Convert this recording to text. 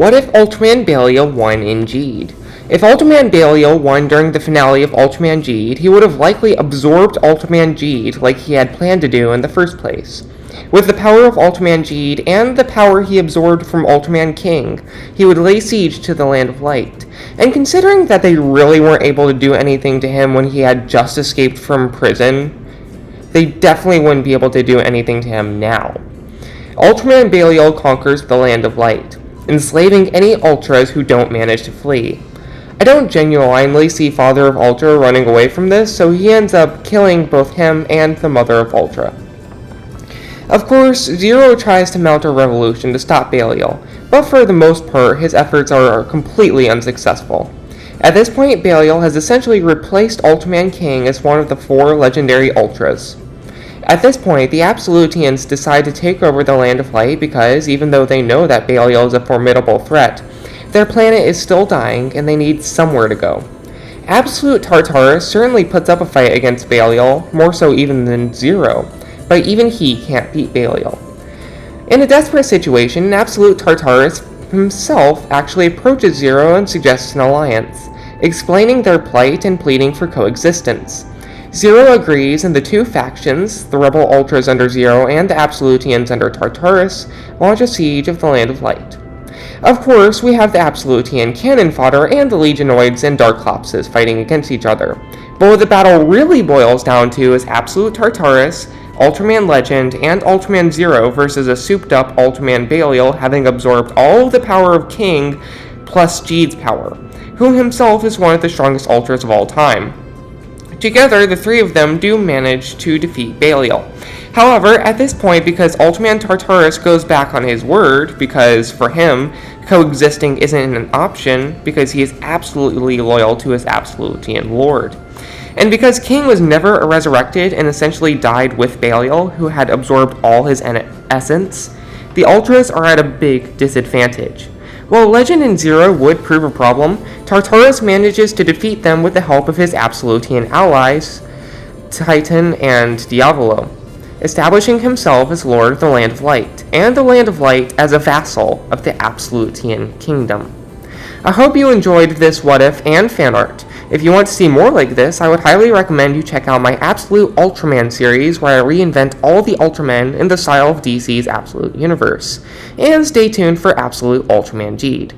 What if Ultraman Belial won in Geed? If Ultraman Belial won during the finale of Ultraman Geed, he would have likely absorbed Ultraman Geed like he had planned to do in the first place. With the power of Ultraman Geed and the power he absorbed from Ultraman King, he would lay siege to the Land of Light. And considering that they really weren't able to do anything to him when he had just escaped from prison, they definitely wouldn't be able to do anything to him now. Ultraman Belial conquers the Land of Light, enslaving any Ultras who don't manage to flee. I don't genuinely see Father of Ultra running away from this, so he ends up killing both him and the Mother of Ultra. Of course, Zero tries to mount a revolution to stop Belial, but for the most part, his efforts are completely unsuccessful. At this point, Belial has essentially replaced Ultraman King as one of the 4 legendary Ultras. At this point, the Absolutians decide to take over the Land of Light because, even though they know that Belial is a formidable threat, their planet is still dying and they need somewhere to go. Absolute Tartarus certainly puts up a fight against Belial, more so even than Zero, but even he can't beat Belial. In a desperate situation, Absolute Tartarus himself actually approaches Zero and suggests an alliance, explaining their plight and pleading for coexistence. Zero agrees, and the 2 factions, the Rebel Ultras under Zero and the Absolutians under Tartarus, launch a siege of the Land of Light. Of course, we have the Absolutian cannon fodder and the Legionoids and Darklopses fighting against each other. But what the battle really boils down to is Absolute Tartarus, Ultraman Legend, and Ultraman Zero versus a souped-up Ultraman Belial having absorbed all of the power of King plus Geed's power, who himself is one of the strongest Ultras of all time. Together, the 3 of them do manage to defeat Belial. However, at this point, because Ultraman Tartarus goes back on his word, because for him, coexisting isn't an option, because he is absolutely loyal to his Absolutian lord. And because King was never resurrected and essentially died with Belial, who had absorbed all his essence, the Ultras are at a big disadvantage. While Legend and Zero would prove a problem, Tartarus manages to defeat them with the help of his Absolutian allies, Titan and Diavolo, establishing himself as Lord of the Land of Light, and the Land of Light as a vassal of the Absolutian Kingdom. I hope you enjoyed this what if and fan art. If you want to see more like this, I would highly recommend you check out my Absolute Ultraman series where I reinvent all the Ultramen in the style of DC's Absolute Universe. And stay tuned for Absolute Ultraman Geed.